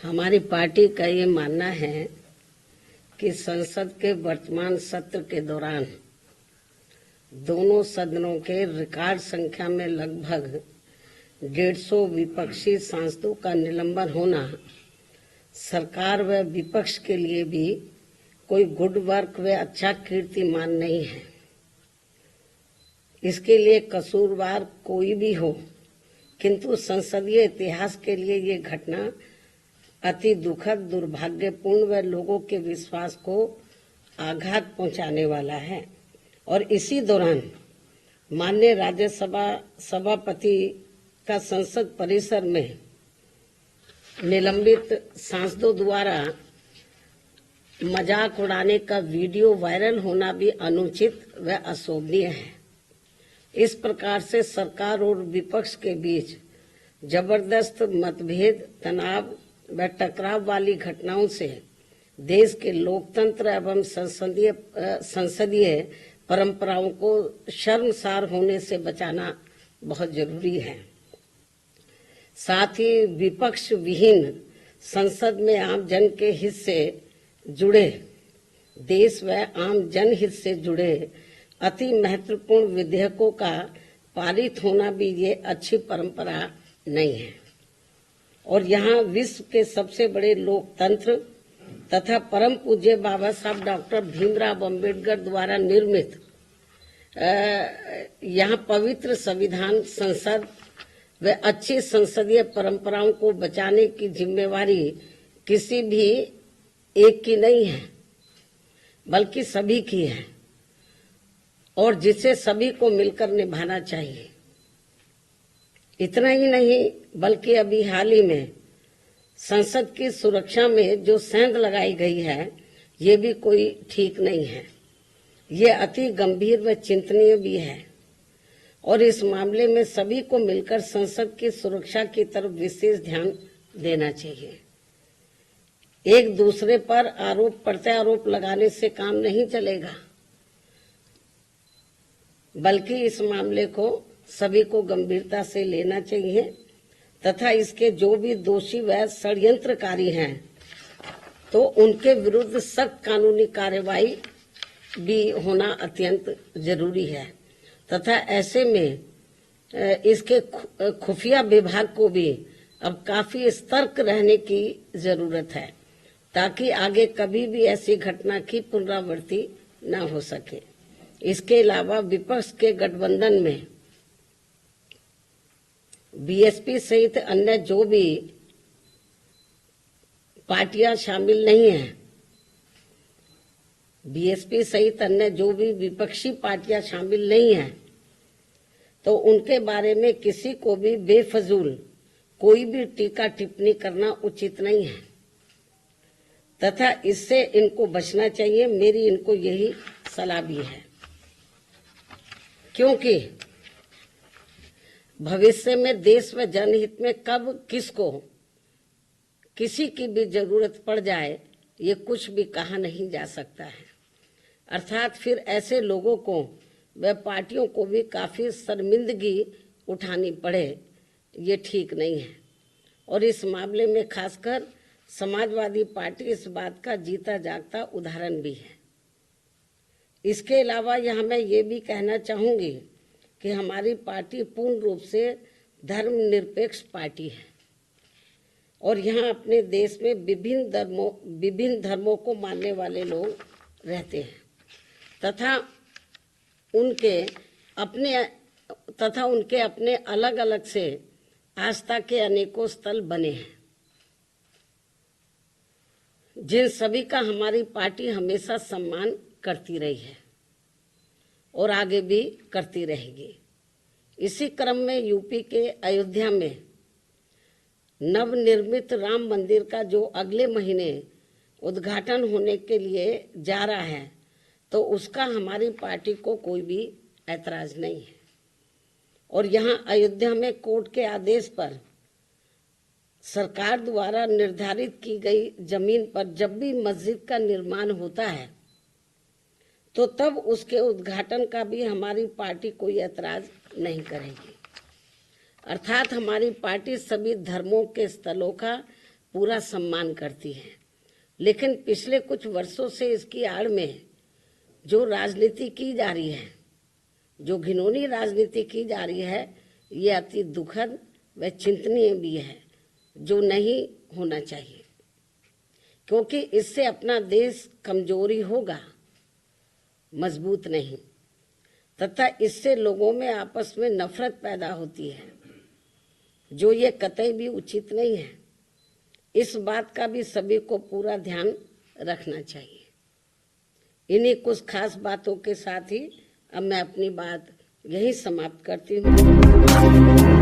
हमारी पार्टी का ये मानना है कि संसद के वर्तमान सत्र के दौरान दोनों सदनों के रिकॉर्ड संख्या में लगभग 150 विपक्षी सांसदों का निलंबन होना सरकार व विपक्ष के लिए भी कोई गुड वर्क व अच्छा कीर्तिमान नहीं है। इसके लिए कसूरवार कोई भी हो, किंतु संसदीय इतिहास के लिए ये घटना अति दुखद, दुर्भाग्यपूर्ण व लोगों के विश्वास को आघात पहुंचाने वाला है। और इसी दौरान माननीय राज्यसभा सभापति का संसद परिसर में निलंबित सांसदों द्वारा मजाक उड़ाने का वीडियो वायरल होना भी अनुचित व अशोभनीय है। इस प्रकार से सरकार और विपक्ष के बीच जबरदस्त मतभेद, तनाव व टकराव वाली घटनाओं से देश के लोकतंत्र एवं संसदीय परंपराओं को शर्मसार होने से बचाना बहुत जरूरी है। साथ ही विपक्ष विहीन संसद में आम जन के हित से जुड़े, देश व आम जनहित से जुड़े अति महत्वपूर्ण विधेयकों का पारित होना भी ये अच्छी परंपरा नहीं है। और यहाँ विश्व के सबसे बड़े लोकतंत्र तथा परम पूज्य बाबा साहब डॉक्टर भीमराव अंबेडकर द्वारा निर्मित यहाँ पवित्र संविधान, संसद व अच्छी संसदीय परंपराओं को बचाने की जिम्मेवारी किसी भी एक की नहीं है, बल्कि सभी की है और जिसे सभी को मिलकर निभाना चाहिए। इतना ही नहीं, बल्कि अभी हाल ही में संसद की सुरक्षा में जो सेंध लगाई गई है, ये भी कोई ठीक नहीं है। ये अति गंभीर व चिंतनीय भी है और इस मामले में सभी को मिलकर संसद की सुरक्षा की तरफ विशेष ध्यान देना चाहिए। एक दूसरे पर आरोप प्रत्यारोप लगाने से काम नहीं चलेगा, बल्कि इस मामले को सभी को गंभीरता से लेना चाहिए तथा इसके जो भी दोषी व षड्यंत्रकारी हैं तो उनके विरुद्ध सख्त कानूनी कार्रवाई भी होना अत्यंत जरूरी है तथा ऐसे में इसके खुफिया विभाग को भी अब काफी सतर्क रहने की जरूरत है ताकि आगे कभी भी ऐसी घटना की पुनरावृत्ति न हो सके। इसके अलावा विपक्ष के गठबंधन में बीएसपी सहित अन्य जो भी पार्टियां शामिल नहीं हैं, बीएसपी सहित अन्य जो भी विपक्षी पार्टियां शामिल नहीं हैं, तो उनके बारे में किसी को भी बेफजूल कोई भी टीका टिप्पणी करना उचित नहीं है तथा इससे इनको बचना चाहिए। मेरी इनको यही सलाह भी है, क्योंकि भविष्य में देश व जनहित में कब किसको किसी की भी जरूरत पड़ जाए, ये कुछ भी कहा नहीं जा सकता है। अर्थात फिर ऐसे लोगों को व पार्टियों को भी काफी शर्मिंदगी उठानी पड़े, ये ठीक नहीं है। और इस मामले में खासकर समाजवादी पार्टी इस बात का जीता जागता उदाहरण भी है। इसके अलावा यहाँ मैं ये भी कहना चाहूंगी कि हमारी पार्टी पूर्ण रूप से धर्मनिरपेक्ष पार्टी है और यहाँ अपने देश में विभिन्न धर्मों को मानने वाले लोग रहते हैं तथा उनके अपने अलग अलग से आस्था के अनेकों स्थल बने हैं, जिन सभी का हमारी पार्टी हमेशा सम्मान करती रही है और आगे भी करती रहेगी। इसी क्रम में यूपी के अयोध्या में नवनिर्मित राम मंदिर का जो अगले महीने उद्घाटन होने के लिए जा रहा है, तो उसका हमारी पार्टी को कोई भी ऐतराज नहीं है। और यहाँ अयोध्या में कोर्ट के आदेश पर सरकार द्वारा निर्धारित की गई जमीन पर जब भी मस्जिद का निर्माण होता है, तो तब उसके उद्घाटन का भी हमारी पार्टी कोई ऐतराज नहीं करेगी। अर्थात हमारी पार्टी सभी धर्मों के स्थलों का पूरा सम्मान करती हैं, लेकिन पिछले कुछ वर्षों से इसकी आड़ में जो राजनीति की जा रही है, जो घिनौनी राजनीति की जा रही है, ये अति दुखद व चिंतनीय भी है, जो नहीं होना चाहिए, क्योंकि इससे अपना देश कमजोरी होगा, मजबूत नहीं, तथा इससे लोगों में आपस में नफरत पैदा होती है, जो ये कतई भी उचित नहीं है। इस बात का भी सभी को पूरा ध्यान रखना चाहिए। इन्हीं कुछ खास बातों के साथ ही अब मैं अपनी बात यही समाप्त करती हूँ।